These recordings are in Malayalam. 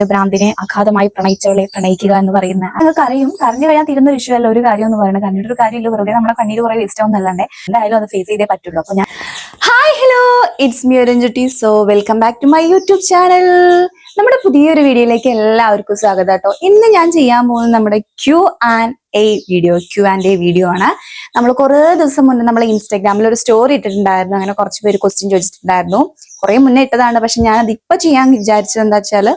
ഭ്രാന്തിനെ അഗാധമായി പ്രണയിച്ചവളെ പ്രണയിക്കുക എന്ന് പറയുന്ന നിങ്ങൾക്ക് അറിയും. കരഞ്ഞു കഴിയാൻ തീരുന്ന വിഷയമല്ല ഒരു കാര്യം എന്ന് പറയുന്നത്. കരഞ്ഞിട്ടൊരു കാര്യമില്ല, വെറുതെ നമ്മുടെ കണ്ണീര് കുറെ വേസ്റ്റ് ആവുന്നല്ലാണ്ട് എന്തായാലും അത് ഫേസ് ചെയ്തേ പറ്റുള്ളൂ. അപ്പൊ ഞാൻ hello, it's me Ranjutty. So welcome back to my YouTube channel. നമ്മുടെ പുതിയൊരു വീഡിയോയിലേക്ക് എല്ലാവർക്കും സ്വാഗതം കേട്ടോ. ഇന്ന് ഞാൻ ചെയ്യാൻ പോകുന്നത് നമ്മുടെ Q&A വീഡിയോ ആണ്. നമ്മൾ കുറേ ദിവസം മുന്നേ നമ്മൾ ഇൻസ്റ്റാഗ്രാമിൽ ഒരു സ്റ്റോറി ഇട്ടിട്ടുണ്ടായിരുന്നു. അങ്ങനെ കുറച്ച് പേര് ക്വസ്റ്റ്യൻ ചോദിച്ചിട്ടുണ്ടായിരുന്നു. കുറെ മുന്നേ ഇട്ടതാണ്. പക്ഷെ ഞാൻ അത് ഇപ്പൊ ചെയ്യാൻ വിചാരിച്ചത് എന്താ വെച്ചാല്,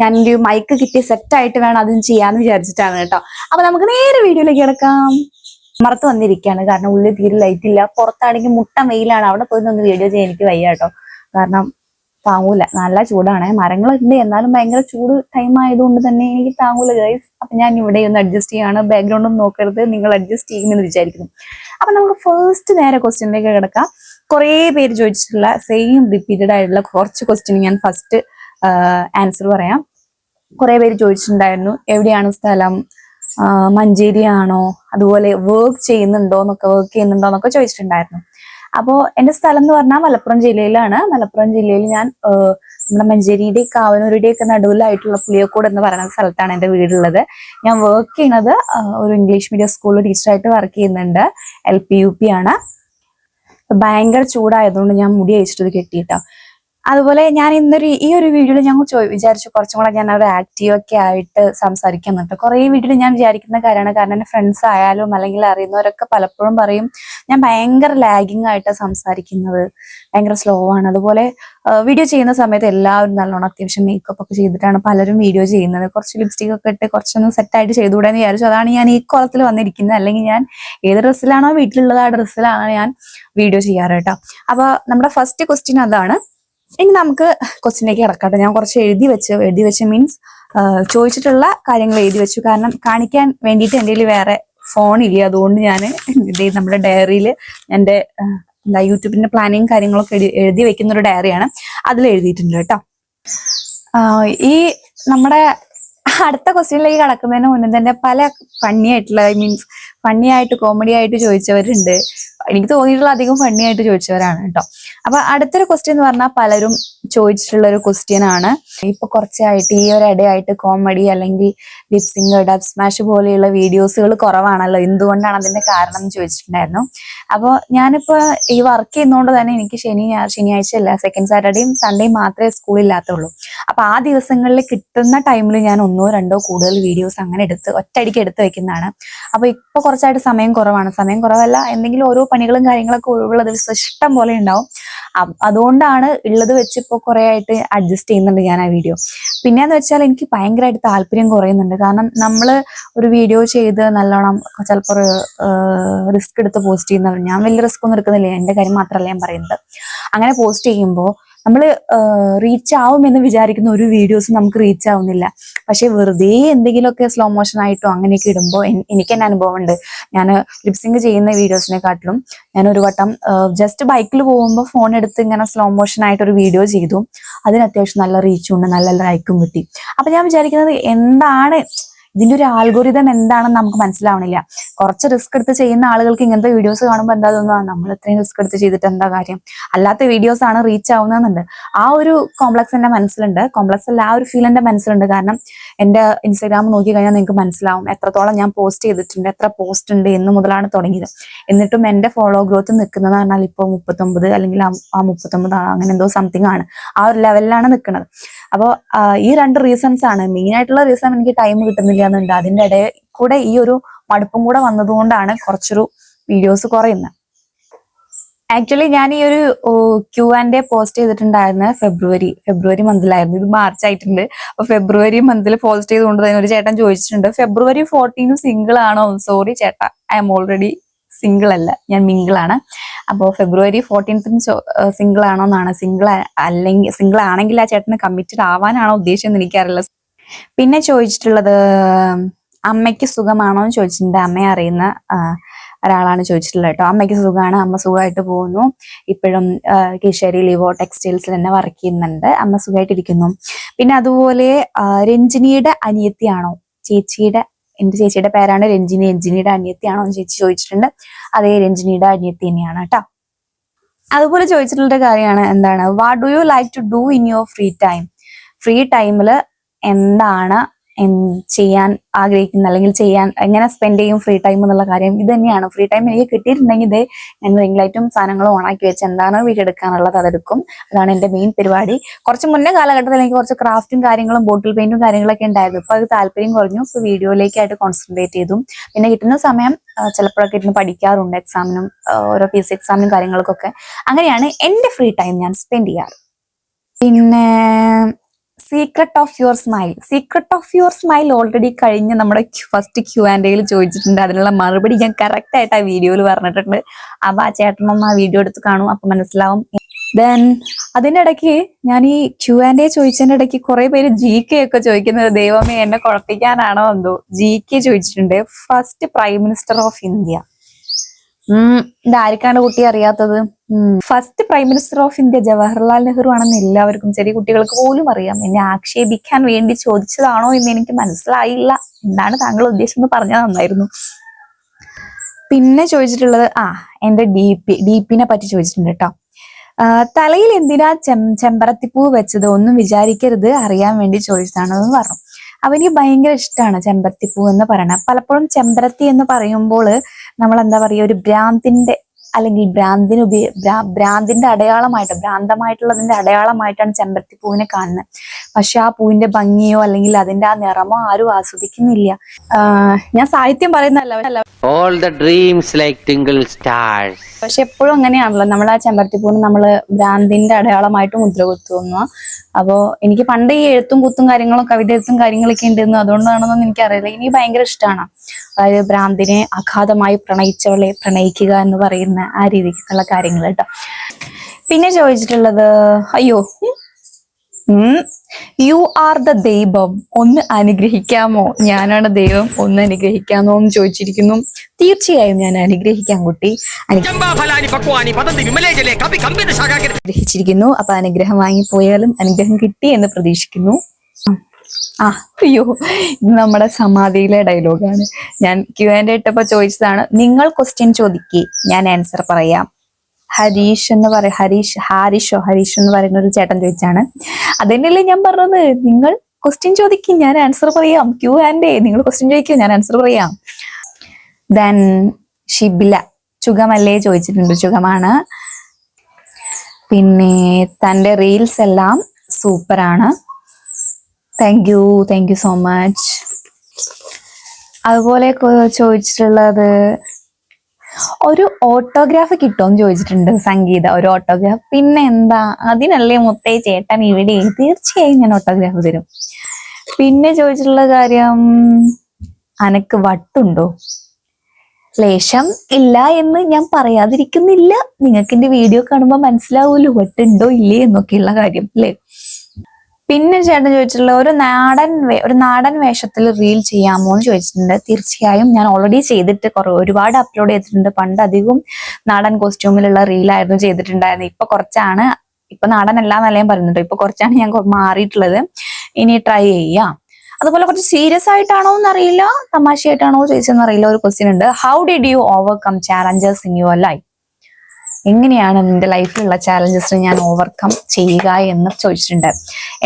ഞാൻ ഒരു മൈക്ക് കിട്ടി സെറ്റായിട്ട് വേണം അതും ചെയ്യാന്ന് വിചാരിച്ചിട്ടാണ് കേട്ടോ. അപ്പൊ നമുക്ക് നേരെ വീഡിയോയിലേക്ക് കിടക്കാം. മറത്ത് വന്നിരിക്കുകയാണ്, കാരണം ഉള്ളിൽ തീരെ ലൈറ്റ് ഇല്ല. പുറത്താണെങ്കിൽ മുട്ട വെയിലാണ്. അവിടെ പോയി ഒന്ന് വീഡിയോ ചെയ്യാൻ എനിക്ക് വയ്യ കേട്ടോ, കാരണം താങ്ങൂല, നല്ല ചൂടാണ്. മരങ്ങളുണ്ട്, എന്നാലും ഭയങ്കര ചൂട് ടൈം ആയതുകൊണ്ട് തന്നെ എനിക്ക് താങ്ങൂല ഗൈസ്. അപ്പൊ ഞാൻ ഇവിടെ ഒന്ന് അഡ്ജസ്റ്റ് ചെയ്യാണ്. ബാക്ക്ഗ്രൗണ്ട് ഒന്നും നോക്കരുത്, നിങ്ങൾ അഡ്ജസ്റ്റ് ചെയ്യുമെന്ന് വിചാരിക്കുന്നു. അപ്പൊ നമുക്ക് ഫസ്റ്റ് നേരെ ക്വസ്റ്റ്യനിലേക്ക് കിടക്കാം. കുറേ പേര് ചോദിച്ചിട്ടുള്ള സെയിം റിപ്പീറ്റഡ് ആയിട്ടുള്ള കുറച്ച് ക്വസ്റ്റ്യൻ ഞാൻ ഫസ്റ്റ് ആൻസർ പറയാം. കുറെ പേര് ചോദിച്ചിട്ടുണ്ടായിരുന്നു, എവിടെയാണ് സ്ഥലം, മഞ്ചേരി ആണോ, അതുപോലെ വർക്ക് ചെയ്യുന്നുണ്ടോ എന്നൊക്കെ ചോദിച്ചിട്ടുണ്ടായിരുന്നു. അപ്പോൾ എൻ്റെ സ്ഥലം എന്ന് പറഞ്ഞാൽ മലപ്പുറം ജില്ലയിലാണ്. മലപ്പുറം ജില്ലയിൽ ഞാൻ നമ്മുടെ മഞ്ചേരിയുടെ കാവനൂരുടെയും ഒക്കെ നടുവിലായിട്ടുള്ള പുളിയക്കോട് എന്ന് പറയുന്ന സ്ഥലത്താണ് എൻ്റെ വീടുള്ളത്. ഞാൻ വർക്ക് ചെയ്യുന്നത് ഒരു ഇംഗ്ലീഷ് മീഡിയം സ്കൂളിൽ ടീച്ചറായിട്ട് വർക്ക് ചെയ്യുന്നുണ്ട്. LP UP ആണ്. ഭയങ്കര ചൂടായതുകൊണ്ട് ഞാൻ മുടി അയച്ചിട്ട് കെട്ടിയിട്ടോ. അതുപോലെ ഞാൻ ഈ ഒരു വീഡിയോയിൽ ഞാൻ വിചാരിച്ചു കുറച്ചും കൂടെ ഞാൻ ഒരു ആക്റ്റീവ് ഒക്കെ ആയിട്ട് സംസാരിക്കുന്നുണ്ട്. കുറേ വീഡിയോയിൽ ഞാൻ വിചാരിക്കുന്ന കാര്യമാണ്. കാരണം എൻ്റെ ഫ്രണ്ട്സ് ആയാലും അല്ലെങ്കിൽ അറിയുന്നവരൊക്കെ പലപ്പോഴും പറയും ഞാൻ ഭയങ്കര ലാഗിങ് ആയിട്ട് സംസാരിക്കുന്നത്, ഭയങ്കര സ്ലോ ആണ്. അതുപോലെ വീഡിയോ ചെയ്യുന്ന സമയത്ത് എല്ലാവരും നല്ലോണം അത്യാവശ്യം മേക്കപ്പ് ഒക്കെ ചെയ്തിട്ടാണ് പലരും വീഡിയോ ചെയ്യുന്നത്. കുറച്ച് ലിപ്സ്റ്റിക് ഒക്കെ ഇട്ട് കുറച്ചൊന്ന് സെറ്റായിട്ട് ചെയ്തുകൂടെന്ന് വിചാരിച്ചു. അതാണ് ഞാൻ ഈ കോലത്തിൽ വന്നിരിക്കുന്നത്. അല്ലെങ്കിൽ ഞാൻ ഏത് ഡ്രസ്സിലാണോ വീട്ടിലുള്ളത് ആ ഡ്രസ്സിലാണ് ഞാൻ വീഡിയോ ചെയ്യാറ് കേട്ടോ. അപ്പൊ നമ്മുടെ ഫസ്റ്റ് ക്വസ്റ്റ്യൻ അതാണ്. ഇനി നമുക്ക് ക്വസ്റ്റ്യനിലേക്ക് കിടക്കട്ടെ. ഞാൻ കുറച്ച് എഴുതി വെച്ച് മീൻസ് ചോദിച്ചിട്ടുള്ള കാര്യങ്ങൾ എഴുതി വെച്ചു. കാരണം കാണിക്കാൻ വേണ്ടിയിട്ട് എൻ്റെ കയ്യിൽ വേറെ ഫോണില്ല. അതുകൊണ്ട് ഞാൻ നമ്മുടെ ഡയറിയിൽ എൻ്റെ യൂട്യൂബിന്റെ പ്ലാനിങ് കാര്യങ്ങളൊക്കെ എഴുതി വെക്കുന്ന ഒരു ഡയറിയാണ്. അതിൽ എഴുതിയിട്ടുണ്ട് കേട്ടോ. ഈ നമ്മുടെ അടുത്ത ക്വസ്റ്റ്യനിലേക്ക് കടക്കുന്നതിന് മുന്നേ തന്നെ പല ഫണ്ണി ആയിട്ട് കോമഡി ആയിട്ട് ചോദിച്ചവരുണ്ട്. എനിക്ക് തോന്നിയിട്ടുള്ള അധികം ഫണ്ണി ആയിട്ട് ചോദിച്ചവരാണ് കേട്ടോ. അപ്പൊ അടുത്തൊരു ക്വസ്റ്റ്യൻ എന്ന് പറഞ്ഞാൽ പലരും ചോദിച്ചിട്ടുള്ള ഒരു ക്വസ്റ്റ്യൻ ആണ്. ഇപ്പൊ കുറച്ചായിട്ട് ഈ ഒരു ഇടയായിട്ട് കോമഡി അല്ലെങ്കിൽ ലിപ്സിംഗ്, ഡബ് സ്മാഷ് പോലെയുള്ള വീഡിയോസുകൾ കുറവാണല്ലോ, എന്തുകൊണ്ടാണ് അതിന്റെ കാരണം എന്ന് ചോദിച്ചിട്ടുണ്ടായിരുന്നു. അപ്പോൾ ഞാനിപ്പോ ഈ വർക്ക് ചെയ്യുന്നതുകൊണ്ട് തന്നെ എനിക്ക് ശനിയാഴ്ച അല്ല, സെക്കൻഡ് സാറ്റർഡേയും സൺഡേയും മാത്രമേ സ്കൂളില്ലാത്തുള്ളൂ. അപ്പൊ ആ ദിവസങ്ങളിൽ കിട്ടുന്ന ടൈമിൽ ഞാൻ 1 or 2 കൂടുതൽ വീഡിയോസ് അങ്ങനെ ഒറ്റയടിക്ക് എടുത്ത് വെക്കുന്നതാണ്. അപ്പൊ ഇപ്പൊ കുറച്ചായിട്ട് സമയം കുറവല്ല, എന്തെങ്കിലും ഓരോ പണികളും കാര്യങ്ങളൊക്കെ ഒഴിവുള്ള ദിവസം ഇഷ്ടം പോലെ ഉണ്ടാവും. അതുകൊണ്ടാണ് ഉള്ളത് വെച്ച് ഇപ്പോൾ കുറെ ആയിട്ട് അഡ്ജസ്റ്റ് ചെയ്യുന്നുണ്ട് ഞാൻ ആ വീഡിയോ. പിന്നെന്ന് വെച്ചാൽ എനിക്ക് ഭയങ്കരമായിട്ട് താല്പര്യം കുറയുന്നുണ്ട്. കാരണം നമ്മൾ ഒരു വീഡിയോ ചെയ്ത് നല്ലോണം ചിലപ്പോൾ റിസ്ക് എടുത്ത് പോസ്റ്റ് ചെയ്യുന്നവർ, ഞാൻ വലിയ റിസ്ക് ഒന്നും എടുക്കുന്നില്ല, എൻ്റെ കാര്യം മാത്രമല്ല ഞാൻ പറയുന്നത്. അങ്ങനെ പോസ്റ്റ് ചെയ്യുമ്പോൾ നമ്മൾ റീച്ച് ആവുമെന്ന് വിചാരിക്കുന്ന ഒരു വീഡിയോസ് നമുക്ക് റീച്ച് ആവുന്നില്ല. പക്ഷെ വെറുതെ എന്തെങ്കിലുമൊക്കെ സ്ലോ മോഷൻ ആയിട്ടോ അങ്ങനെയൊക്കെ ഇടുമ്പോൾ എനിക്ക് തന്നെ അനുഭവം ഉണ്ട്. ഞാൻ ലിപ്സിംഗ് ചെയ്യുന്ന വീഡിയോസിനെക്കാട്ടിലും ഞാൻ ഒരു വട്ടം ജസ്റ്റ് ബൈക്കിൽ പോകുമ്പോൾ ഫോൺ എടുത്ത് ഇങ്ങനെ സ്ലോ മോഷൻ ആയിട്ട് ഒരു വീഡിയോ ചെയ്തു. അതിന് അത്യാവശ്യം നല്ല റീച്ചും ഉണ്ട്, നല്ല ലൈക്കും കിട്ടി. അപ്പൊ ഞാൻ വിചാരിക്കുന്നത് എന്താണ് ഇതിന്റെ ഒരു ആൽഗോരിതം എന്താണെന്ന് നമുക്ക് മനസ്സിലാവണില്ല. കുറച്ച് റിസ്ക് എടുത്ത് ചെയ്യുന്ന ആളുകൾക്ക് ഇങ്ങനത്തെ വീഡിയോസ് കാണുമ്പോൾ എന്താ തോന്നുക, നമ്മൾ ഇത്രയും റിസ്ക് എടുത്ത് ചെയ്തിട്ട് എന്താ കാര്യം, അല്ലാത്ത വീഡിയോസ് ആണ് റീച്ച് ആവുന്നതെന്നുണ്ട്. ആ ഒരു കോംപ്ലക്സ് എന്റെ മനസ്സിലുണ്ട്. കോംപ്ലക്സ് അല്ല, ആ ഒരു ഫീൽ എന്റെ മനസ്സിലുണ്ട്. കാരണം എന്റെ ഇൻസ്റ്റാഗ്രാം നോക്കി കഴിഞ്ഞാൽ നിങ്ങൾക്ക് മനസ്സിലാവും എത്രത്തോളം ഞാൻ പോസ്റ്റ് ചെയ്തിട്ടുണ്ട്, എത്ര പോസ്റ്റ് ഉണ്ട് എന്ന് മുതലാണ് തുടങ്ങിയത്. എന്നിട്ടും എന്റെ ഫോളോ ഗ്രോത്ത് നിൽക്കുന്നത് പറഞ്ഞാൽ ഇപ്പോൾ 39 അല്ലെങ്കിൽ ആ 39 അങ്ങനെ എന്തോ സംതിങ് ആണ്. ആ ഒരു ലെവലിലാണ് നിൽക്കുന്നത്. അപ്പോൾ ഈ 2 റീസൺസ് ആണ് മെയിൻ ആയിട്ടുള്ള റീസൺ. എനിക്ക് ടൈം കിട്ടുന്നില്ല എന്നുണ്ട്. അതിന്റെ ഇടയിൽ കൂടെ ഈ ഒരു മടുപ്പും കൂടെ വന്നതുകൊണ്ടാണ് കുറച്ചൊരു വീഡിയോസ് കുറയുന്നത്. ആക്ച്വലി ഞാൻ ഈ ഒരു Q&A പോസ്റ്റ് ചെയ്തിട്ടുണ്ടായിരുന്നത് ഫെബ്രുവരി മന്തിലായിരുന്നു. ഇത് മാർച്ച് ആയിട്ടുണ്ട്. അപ്പൊ ഫെബ്രുവരി മന്തിൽ പോസ്റ്റ് ചെയ്തുകൊണ്ട് തന്നെ ഒരു ചേട്ടൻ ചോദിച്ചിട്ടുണ്ട്, February 14 സിംഗിൾ ആണോ? സോറി ചേട്ടാ, ഐ എം ഓൾറെഡി സിംഗിൾ അല്ല, ഞാൻ മിംഗിളാണ്. അപ്പോൾ February 14 സിംഗിൾ ആണോ എന്നാണ്. സിംഗിൾ ആണെങ്കിൽ ആ ചേട്ടന് കമ്മിറ്റഡ് ആവാനാണോ ഉദ്ദേശിച്ചെന്ന് എനിക്കറിയില്ല. പിന്നെ ചോദിച്ചിട്ടുള്ളത് അമ്മയ്ക്ക് സുഖമാണോ എന്ന് ചോദിച്ചിട്ടുണ്ട്. അമ്മയെ അറിയുന്ന ഒരാളാണ് ചോദിച്ചിട്ടുള്ളത് കേട്ടോ. അമ്മയ്ക്ക് സുഖമാണ്, അമ്മ സുഖമായിട്ട് പോകുന്നു. ഇപ്പോഴും കിഷേരി ലിവോ ടെക്സ്റ്റൈൽസിൽ തന്നെ വർക്ക് ചെയ്യുന്നുണ്ട്. അമ്മ സുഖമായിട്ടിരിക്കുന്നു. പിന്നെ അതുപോലെ രഞ്ജിനിയുടെ അനിയത്തിയാണോ, എന്റെ ചേച്ചിയുടെ പേരാണ് രഞ്ജിനിയുടെ അനിയത്തിയാണോ എന്ന് ചേച്ചി ചോദിച്ചിട്ടുണ്ട്. അതേ, രഞ്ജിനിയുടെ അനിയത്തി തന്നെയാണ് കേട്ടോ. അതുപോലെ ചോദിച്ചിട്ടുള്ള കാര്യമാണ് എന്താണ്, what do you like to do in your free time? Free ടൈമിൽ എന്താണ് ചെയ്യാൻ ആഗ്രഹിക്കുന്ന അല്ലെങ്കിൽ ചെയ്യാൻ എങ്ങനെ സ്പെൻഡ് ചെയ്യും ഫ്രീ ടൈം എന്നുള്ള കാര്യം ഇത് തന്നെയാണ്. ഫ്രീ ടൈം എനിക്ക് കിട്ടിയിട്ടുണ്ടെങ്കിൽ ഇത് ഞാൻ റിംഗ് ലൈറ്റും സാധനങ്ങളും ഓണാക്കി വെച്ച് എന്താണോ വീഡിയോ എടുക്കാനുള്ളത് അതെടുക്കും. അതാണ് എന്റെ മെയിൻ പരിപാടി. കുറച്ച് മുന്നേ കാലഘട്ടത്തിൽ എനിക്ക് കുറച്ച് ക്രാഫ്റ്റും കാര്യങ്ങളും ബോട്ടിൽ പെയിന്റും കാര്യങ്ങളൊക്കെ ഉണ്ടായിരുന്നു. ഇപ്പൊ അത് താല്പര്യം കുറഞ്ഞു. ഇപ്പൊ വീഡിയോയിലേക്കായിട്ട് കോൺസെൻട്രേറ്റ് ചെയ്തു. പിന്നെ കിട്ടുന്ന സമയം ചിലപ്പോഴൊക്കെ ഇരുന്ന് പഠിക്കാറുണ്ട്, എക്സാമിനും ഓരോ PC എക്സാമിനും കാര്യങ്ങൾക്കൊക്കെ. അങ്ങനെയാണ് എന്റെ ഫ്രീ ടൈം ഞാൻ സ്പെൻഡ് ചെയ്യാറ്. പിന്നെ secret of your smile already കഴിഞ്ഞ് നമ്മുടെ ഫസ്റ്റ് Q&Aയിൽ ചോദിച്ചിട്ടുണ്ട്. അതിനുള്ള മറുപടി ഞാൻ കറക്റ്റ് ആയിട്ട് ആ വീഡിയോയിൽ പറഞ്ഞിട്ടുണ്ട്. അപ്പൊ ആ ചേട്ടനൊന്ന് ആ വീഡിയോ എടുത്ത് കാണും, അപ്പൊ മനസ്സിലാവും. ദെൻ അതിന്റെ ഇടയ്ക്ക് ഞാൻ ഈ Q&A ചോദിച്ചതിന്റെ ഇടയ്ക്ക് കുറെ പേര് GK ഒക്കെ ചോദിക്കുന്നത് ദൈവമേ എന്നെ കുഴപ്പിക്കാനാണോ എന്തോ. GK ചോദിച്ചിട്ടുണ്ട്. First prime minister of India. ഇതാർക്കാണ് കുട്ടി അറിയാത്തത്? First prime minister of India Jawaharlal Nehru ആണെന്ന് എല്ലാവർക്കും, ചെറിയ കുട്ടികൾക്ക് പോലും അറിയാം. എന്നെ ആക്ഷേപിക്കാൻ വേണ്ടി ചോദിച്ചതാണോ എന്ന് എനിക്ക് മനസ്സിലായില്ല. എന്താണ് താങ്കൾ ഉദ്ദേശം എന്ന് പറഞ്ഞാൽ നന്നായിരുന്നു. പിന്നെ ചോദിച്ചിട്ടുള്ളത് എന്റെ DP പറ്റി ചോദിച്ചിട്ടുണ്ട് കേട്ടോ. തലയിൽ എന്തിനാ ചെമ്പരത്തിപ്പൂ വെച്ചത്? ഒന്നും വിചാരിക്കരുത്, അറിയാൻ വേണ്ടി ചോദിച്ചതാണെന്ന് പറഞ്ഞു. അവന് ഭയങ്കര ഇഷ്ടമാണ് ചെമ്പരത്തിപ്പൂ എന്ന് പറയണത്. പലപ്പോഴും ചെമ്പരത്തി എന്ന് പറയുമ്പോൾ നമ്മൾ എന്താ പറയുക, ഒരു ഭ്രാന്തിന്റെ അല്ലെങ്കിൽ ഭ്രാന്തിന്റെ അടയാളമായിട്ട്, ഭ്രാന്തമായിട്ടുള്ളതിന്റെ അടയാളമായിട്ടാണ് ചെമ്പരത്തി പൂവിനെ കാണുന്നത്. പക്ഷെ ആ പൂവിന്റെ ഭംഗിയോ അല്ലെങ്കിൽ അതിന്റെ ആ നിറമോ ആരും ആസ്വദിക്കുന്നില്ല. ഞാൻ സാഹിത്യം പറയുന്നതല്ല, all the dreams like twinkle stars. പക്ഷെ എപ്പോഴും അങ്ങനെയാണല്ലോ, നമ്മൾ ആ ചെമ്പരത്തിപ്പൂവിന് നമ്മള് ഭ്രാന്തിന്റെ അടയാളമായിട്ട് മുദ്ര കുത്തുന്നു. അപ്പോ എനിക്ക് പണ്ട് ഈ എഴുത്തും കുത്തും കാര്യങ്ങളും കവിത എഴുത്തും കാര്യങ്ങളൊക്കെ ഉണ്ടെന്ന്, അതുകൊണ്ടാണെന്നൊന്നും എനിക്കറിയില്ല. എനിക്ക് ഭയങ്കര ഇഷ്ടമാണ്. അതായത് ഭ്രാന്തിനെ അഗാധമായി പ്രണയിച്ചവളെ പ്രണയിക്കുക എന്ന് പറയുന്ന ആ രീതിക്കുള്ള കാര്യങ്ങൾ കേട്ടോ. പിന്നെ ചോദിച്ചിട്ടുള്ളത് യു ആർ ദ ദൈവം, ഒന്ന് അനുഗ്രഹിക്കാമോ? ഞാനാണ് ദൈവം, ഒന്ന് അനുഗ്രഹിക്കാമോ എന്ന് ചോദിച്ചിരിക്കുന്നു. തീർച്ചയായും ഞാൻ അനുഗ്രഹിക്കാം കുട്ടി. അനുഗ്രഹിച്ചിരിക്കുന്നു. അപ്പൊ അനുഗ്രഹം വാങ്ങിപ്പോയാലും അനുഗ്രഹം കിട്ടി എന്ന് പ്രതീക്ഷിക്കുന്നു. ഇത് നമ്മുടെ സമാധിയിലെ ഡയലോഗാണ്. ഞാൻ Q&A ഇട്ടപ്പോ ചോദിച്ചതാണ്. നിങ്ങൾ ക്വസ്റ്റ്യൻ ചോദിക്കേ, ഞാൻ ആൻസർ പറയാം. ഹരീഷ് എന്ന് പറയുന്ന ഒരു ചേട്ടൻ ചോദിച്ചാണ്. അതന്നെയല്ലേ ഞാൻ പറഞ്ഞത്, നിങ്ങൾ ക്വസ്റ്റ്യൻ ചോദിക്കും ഞാൻ ആൻസർ പറയാം. Q&A, നിങ്ങൾ ക്വസ്റ്റ്യൻ ചോദിക്കൂ ഞാൻ ആൻസർ പറയാം. ദെൻ ഷിബില ചുഖമല്ലേ ചോദിച്ചിട്ടുണ്ട്. ചുഖമാണ്. പിന്നെ തന്റെ റീൽസ് എല്ലാം സൂപ്പറാണ്. Thank you so much. അതുപോലെ ചോദിച്ചിട്ടുള്ളത് ഒരു ഓട്ടോഗ്രാഫ് കിട്ടുമെന്ന് ചോദിച്ചിട്ടുണ്ട്. സംഗീത, ഒരു ഓട്ടോഗ്രാഫ്. പിന്നെ എന്താ, അതിനല്ലേ മുത്തേ ചേട്ടൻ ഇവിടെ, തീർച്ചയായും ഞാൻ ഓട്ടോഗ്രാഫ് തരും. പിന്നെ ചോദിച്ചിട്ടുള്ള കാര്യം, അനക്ക് വട്ടുണ്ടോ? ലേശം ഇല്ല എന്ന് ഞാൻ പറയാതിരിക്കുന്നില്ല. നിങ്ങൾക്ക് എന്റെ വീഡിയോ കാണുമ്പോൾ മനസ്സിലാവൂല്ലോ വട്ടുണ്ടോ ഇല്ലേ എന്നൊക്കെയുള്ള കാര്യം അല്ലേ. പിന്നെ ചേട്ടൻ ചോദിച്ചിട്ടുള്ള ഒരു നാടൻ വേഷത്തിൽ റീൽ ചെയ്യാമോ എന്ന് ചോദിച്ചിട്ടുണ്ട്. തീർച്ചയായും ഞാൻ ഓൾറെഡി ചെയ്തിട്ട് ഒരുപാട് അപ്ലോഡ് ചെയ്തിട്ടുണ്ട്. പണ്ട് അധികം നാടൻ കോസ്റ്റ്യൂമിലുള്ള റീലായിരുന്നു ചെയ്തിട്ടുണ്ടായിരുന്നത്. ഇപ്പൊ നാടനല്ല എന്നല്ല ഞാൻ പറയുന്നുണ്ട്. ഇപ്പൊ കുറച്ചാണ് ഞാൻ മാറിയിട്ടുള്ളത്. ഇനി ട്രൈ ചെയ്യാം. അതുപോലെ കുറച്ച് സീരിയസ് ആയിട്ടാണോ എന്നറിയില്ല, തമാശയായിട്ടാണോ ചോദിച്ചതെന്ന് അറിയില്ല. ഒരു ക്വസ്റ്റ്യൻ ഉണ്ട്. How did you overcome challenges in your life? എങ്ങനെയാണ് നിന്റെ ലൈഫിലുള്ള ചാലഞ്ചസ് ഞാൻ ഓവർകം ചെയ്യുക എന്ന് ചോദിച്ചിട്ടുണ്ട്.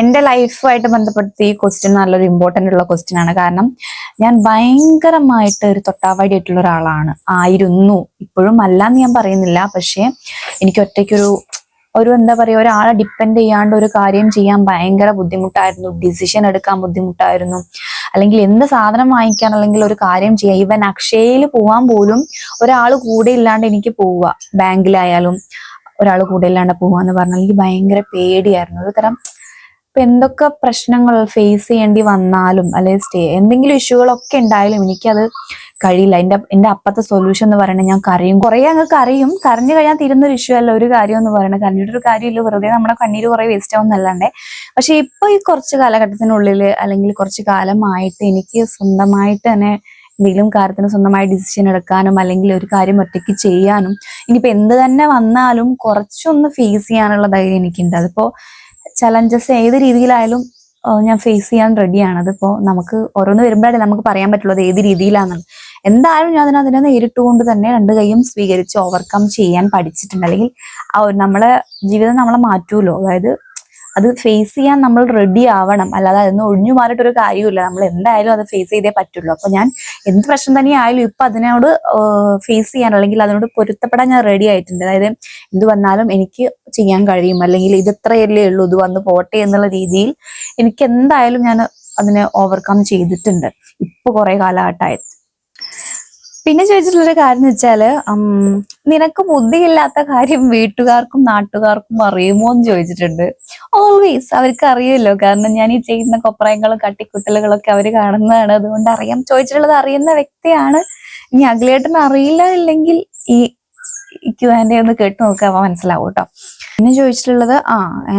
എന്റെ ലൈഫുമായിട്ട് ബന്ധപ്പെടുത്തി ഈ ക്വസ്റ്റ്യൻ നല്ലൊരു ഇമ്പോർട്ടൻ്റ് ഉള്ള ക്വസ്റ്റ്യൻ ആണ്. കാരണം ഞാൻ ഭയങ്കരമായിട്ട് ഒരു തൊട്ടാവാടി ആയിട്ടുള്ള ഒരാളാണ്. ആയിരുന്നു, ഇപ്പോഴും അല്ല എന്ന് ഞാൻ പറയുന്നില്ല. പക്ഷെ എനിക്ക് ഒറ്റയ്ക്കൊരു എന്താ പറയുക, ഒരാളെ ഡിപ്പെൻഡ് ചെയ്യാണ്ട് ഒരു കാര്യം ചെയ്യാൻ ഭയങ്കര ബുദ്ധിമുട്ടായിരുന്നു. ഡിസിഷൻ എടുക്കാൻ ബുദ്ധിമുട്ടായിരുന്നു. അല്ലെങ്കിൽ എന്ത് സാധനം വാങ്ങിക്കാൻ, അല്ലെങ്കിൽ ഒരു കാര്യം ചെയ്യാം, ഈവൻ അക്ഷയയിൽ പോവാൻ പോലും ഒരാൾ കൂടെ ഇല്ലാണ്ട് എനിക്ക് പോവുക, ബാങ്കിലായാലും ഒരാൾ കൂടെ ഇല്ലാണ്ട് പോവാന്ന് പറഞ്ഞാൽ എനിക്ക് ഭയങ്കര പേടിയായിരുന്നു. ഒരു തരം ഇപ്പൊ എന്തൊക്കെ പ്രശ്നങ്ങൾ ഫേസ് ചെയ്യേണ്ടി വന്നാലും അല്ലെങ്കിൽ എന്തെങ്കിലും ഇഷ്യൂകളൊക്കെ ഉണ്ടായാലും എനിക്കത് കഴിയില്ല. എന്റെ അപ്പത്തെ സൊല്യൂഷൻ എന്ന് പറയുന്നത് ഞാൻ കരയും. കുറെ അങ്ങ് കരഞ്ഞു കഴിയാൻ തീരുന്ന ഒരു ഇഷ്യൂ അല്ല ഒരു കാര്യം എന്ന് പറയുന്നത്. കരഞ്ഞിട്ടൊരു കാര്യമില്ല, വെറുതെ നമ്മുടെ കണ്ണീര് കുറെ വേസ്റ്റ് ആവുന്നല്ലാണ്ടേ. പക്ഷെ ഇപ്പൊ ഈ കുറച്ച് കാലഘട്ടത്തിനുള്ളിൽ അല്ലെങ്കിൽ കുറച്ച് കാലമായിട്ട് എനിക്ക് സ്വന്തമായിട്ട് തന്നെ എന്തെങ്കിലും കാര്യത്തിന് സ്വന്തമായി ഡിസിഷൻ എടുക്കാനും അല്ലെങ്കിൽ ഒരു കാര്യം ഒറ്റയ്ക്ക് ചെയ്യാനും ഇനിയിപ്പോ എന്ത് തന്നെ വന്നാലും കുറച്ചൊന്ന് ഫേസ് ചെയ്യാനുള്ള ധൈര്യം എനിക്കുണ്ട്. അതിപ്പോ ചലഞ്ചസ് ഏത് രീതിയിലായാലും ഞാൻ ഫേസ് ചെയ്യാൻ റെഡിയാണ്. അതിപ്പോ നമുക്ക് ഓരോന്ന് വരുമ്പോഴേ നമുക്ക് പറയാൻ പറ്റുള്ളൂ അത് ഏത് രീതിയിലാണെന്നുള്ളത്. എന്തായാലും ഞാൻ അതിനെ നേരിട്ടുകൊണ്ട് തന്നെ രണ്ട് കൈയും സ്വീകരിച്ച് ഓവർകം ചെയ്യാൻ പഠിച്ചിട്ടുണ്ട്. അല്ലെങ്കിൽ നമ്മളെ ജീവിതം നമ്മളെ മാറ്റൂലോ. അതായത് അത് ഫേസ് ചെയ്യാൻ നമ്മൾ റെഡി ആവണം. അല്ലാതെ അതിന് ഒഴിഞ്ഞു മാറിയിട്ടൊരു കാര്യമില്ല. നമ്മൾ എന്തായാലും അത് ഫേസ് ചെയ്തേ പറ്റുള്ളൂ. അപ്പൊ ഞാൻ എന്ത് പ്രശ്നം തന്നെ ആയാലും ഇപ്പൊ അതിനോട് ഫേസ് ചെയ്യാൻ അല്ലെങ്കിൽ അതിനോട് പൊരുത്തപ്പെടാൻ ഞാൻ റെഡി ആയിട്ടുണ്ട്. അതായത് എന്ത് വന്നാലും എനിക്ക് ചെയ്യാൻ കഴിയും, അല്ലെങ്കിൽ ഇത് ഇത്രയല്ലേ ഉള്ളൂ, ഇത് വന്ന് പോട്ടെ എന്നുള്ള രീതിയിൽ എനിക്ക് എന്തായാലും ഞാൻ അതിനെ ഓവർകം ചെയ്തിട്ടുണ്ട് ഇപ്പൊ കുറെ കാലഘട്ടമായിട്ട്. പിന്നെ ചോദിച്ചിട്ടുള്ളൊരു കാര്യം എന്ന് വെച്ചാല് നിനക്ക് ബുദ്ധിയില്ലാത്ത കാര്യം വീട്ടുകാർക്കും നാട്ടുകാർക്കും അറിയുമോ എന്ന് ചോദിച്ചിട്ടുണ്ട്. ഓൾവേസ് അവർക്ക് അറിയുമല്ലോ, കാരണം ഞാൻ ഈ ചെയ്യുന്ന കൊപ്രായങ്ങളും കട്ടിക്കുട്ടലുകളൊക്കെ അവർ കാണുന്നതാണ്, അതുകൊണ്ട് അറിയാം. ചോദിച്ചിട്ടുള്ളത് അറിയുന്ന വ്യക്തിയാണ്. ഇനി അഖിലേട്ടന് അറിയില്ല ഇല്ലെങ്കിൽ ഈ Q&A ഒന്ന് കേട്ട് നോക്കുക, അപ്പൊ മനസ്സിലാവും കേട്ടോ. പിന്നെ ചോദിച്ചിട്ടുള്ളത്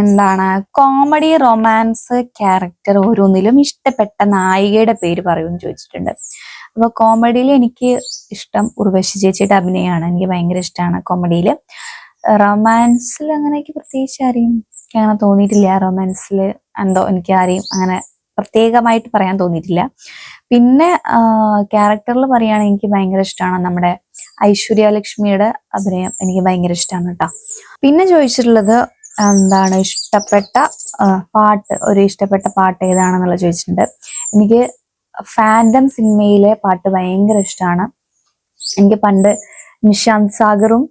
എന്താണ് കോമഡി റൊമാൻസ് ക്യാരക്ടർ ഓരോന്നിലും ഇഷ്ടപ്പെട്ട നായികയുടെ പേര് പറയുമെന്ന് ചോദിച്ചിട്ടുണ്ട്. അപ്പൊ കോമഡിയിൽ എനിക്ക് ഇഷ്ടം ഉർവശി ചേച്ചിയുടെ അഭിനയമാണ്, എനിക്ക് ഭയങ്കര ഇഷ്ടമാണ് കോമഡിയിൽ. റൊമാൻസിൽ അങ്ങനെ എനിക്ക് പ്രത്യേകിച്ച് ആരെയും എനിക്ക് അങ്ങനെ തോന്നിയിട്ടില്ല. റൊമാൻസിൽ എന്തോ എനിക്ക് ആരെയും അങ്ങനെ പ്രത്യേകമായിട്ട് പറയാൻ തോന്നിയിട്ടില്ല. പിന്നെ ക്യാരക്ടറിൽ പറയുകയാണെങ്കിൽ എനിക്ക് ഭയങ്കര ഇഷ്ടമാണ് നമ്മുടെ ഐശ്വര്യ ലക്ഷ്മിയുടെ അഭിനയം, എനിക്ക് ഭയങ്കര ഇഷ്ടമാണ് കേട്ടോ. പിന്നെ ചോദിച്ചിട്ടുള്ളത് എന്താണ് ഇഷ്ടപ്പെട്ട പാട്ട്, ഒരു ഇഷ്ടപ്പെട്ട പാട്ട് ഏതാണെന്നുള്ള ചോദിച്ചിട്ടുണ്ട്. എനിക്ക് ഫാൻഡം സിനിമയിലെ പാട്ട് ഭയങ്കര ഇഷ്ടമാണ്. എനിക്ക് പണ്ട് നിശാന്ത് സാഗറും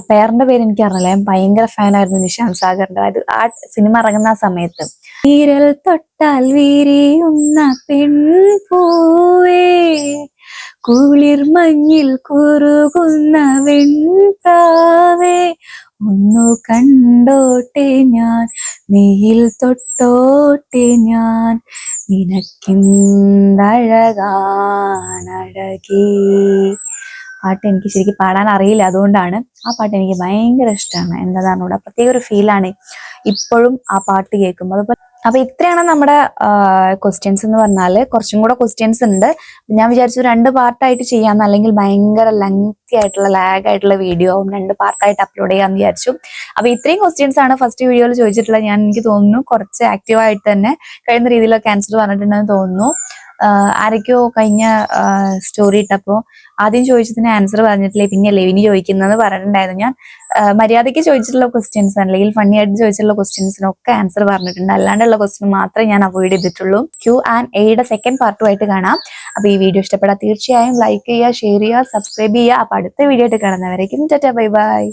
പേരിന്റെ പേര് എനിക്ക് അറിയില്ല, ഞാൻ ഭയങ്കര ഫാനായിരുന്നു നിശാന്ത് സാഗറിന്റെ. അതായത് ആ സിനിമ ഇറങ്ങുന്ന ആ സമയത്ത് വിരൽ തൊട്ടാൽ വിരിയുന്ന പെൺപൂവേ കുളിർ മഞ്ഞിൽ കുറുകുന്ന വെൺപ്രാവേ ഒന്നു കണ്ടോട്ടെ ഞാൻ നെയ്യിൽ തൊട്ടോട്ടെ ഞാൻ നിനക്കിന്തഴകാണഴകേ. പാട്ട് എനിക്ക് ശരിക്കും പാടാൻ അറിയില്ല, അതുകൊണ്ടാണ്. ആ പാട്ട് എനിക്ക് ഭയങ്കര ഇഷ്ടമാണ്. എന്നതാണ് ഇവിടെ പ്രത്യേക ഒരു ഫീലാണ് ഇപ്പോഴും ആ പാട്ട് കേൾക്കുമ്പോൾ. അപ്പൊ ഇത്രയാണ് നമ്മുടെ ക്വസ്റ്റ്യൻസ് എന്ന് പറഞ്ഞാല്. കുറച്ചും കൂടെ ക്വസ്റ്റ്യൻസ് ഉണ്ട്. ഞാൻ വിചാരിച്ചു 2 പാർട്ടായിട്ട് ചെയ്യാന്ന്, അല്ലെങ്കിൽ ഭയങ്കര ലെങ്തി ആയിട്ടുള്ള ലാഗ് ആയിട്ടുള്ള വീഡിയോ ആവും, 2 പാർട്ടായിട്ട് അപ്ലോഡ് ചെയ്യാന്ന് വിചാരിച്ചു. അപ്പൊ ഇത്രയും ക്വസ്റ്റ്യൻസ് ആണ് ഫസ്റ്റ് വീഡിയോയിൽ ചോദിച്ചിട്ടുള്ളത്. എനിക്ക് തോന്നുന്നു കുറച്ച് ആക്റ്റീവായിട്ട് തന്നെ കഴിയുന്ന രീതിയിലൊക്കെ ആൻസർ പറഞ്ഞിട്ടുണ്ടെന്ന് തോന്നുന്നു. ആരൊക്കെയോ കഴിഞ്ഞ സ്റ്റോറി ഇട്ടപ്പോ ആദ്യം ചോദിച്ചതിന് ആൻസർ പറഞ്ഞിട്ടില്ലേ, പിന്നെയല്ലേ ഇനി ചോദിക്കുന്നതെന്ന് പറഞ്ഞിട്ടുണ്ടായിരുന്നു. ഞാൻ മര്യാദയ്ക്ക് ചോദിച്ചിട്ടുള്ള ക്വസ്റ്റ്യൻസ് അല്ലെങ്കിൽ ഫണ്ണി ആയിട്ട് ചോദിച്ചിട്ടുള്ള ക്വസ്റ്റ്യൻസിനൊക്കെ ആൻസർ പറഞ്ഞിട്ടുണ്ട്. അല്ലാണ്ടുള്ള ക്വസ്റ്റ്യൻ മാത്രമേ ഞാൻ അവോയ്ഡ് ചെയ്തിട്ടുള്ളൂ. Q&Aയുടെ സെക്കൻഡ് പാർട്ടുമായിട്ട് കാണാം. അപ്പൊ ഈ വീഡിയോ ഇഷ്ടപ്പെട്ടാൽ തീർച്ചയായും ലൈക്ക് ചെയ്യുക, ഷെയർ ചെയ്യുക, സബ്സ്ക്രൈബ് ചെയ്യുക. അപ്പൊ അടുത്ത വീഡിയോ ആയിട്ട് കാണുന്നവരേക്കും ടാറ്റാ ബൈ ബൈ.